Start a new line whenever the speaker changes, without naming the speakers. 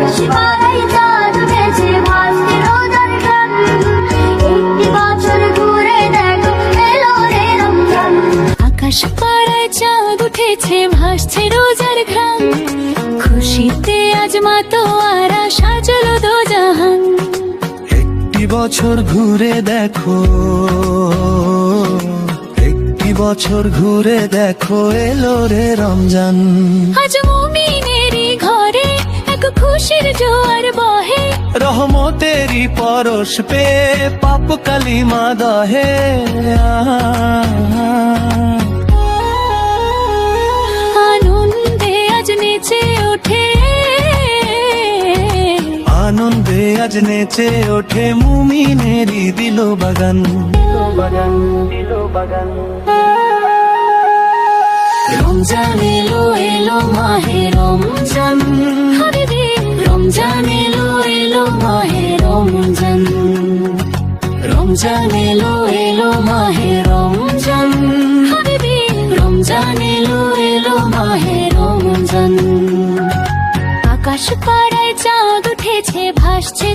আকাশ পাড়ায় চাঁদ উঠেছে ভাসছে রোজার গান। একটি বছর ঘুরে দেখো এলো রে রমজান।
আকাশ পাড়ায় চাঁদ উঠেছে ভাসছে রোজার ঘ্রাণ। খুশিতে আজ মাতোয়ারা সাজলো দোজাহান।
একটি বছর ঘুরে দেখো, একটি বছর ঘুরে দেখো এলো রে রমজান।
আজ মুমিনেরই ঘরে এক খুশির জোয়ার বহে।
রহমতেরই পরশ পে পাপ কালিমা দহে।
আনন্দে আজ নেচে ওঠে,
আনন্দে আজ নেচে ওঠে মুমিনেরই দিল বাগান।
রমজান এলো এলো মাহে রমজান। হাবিবি রমজান এলো এলো মাহে রমজান। রমজান এলো এলো মাহে রমজান। হাবিবি রমজান এলো এলো মাহে রমজান। আকাশ পাড়ায় চাঁদ উঠেছে ভাসছে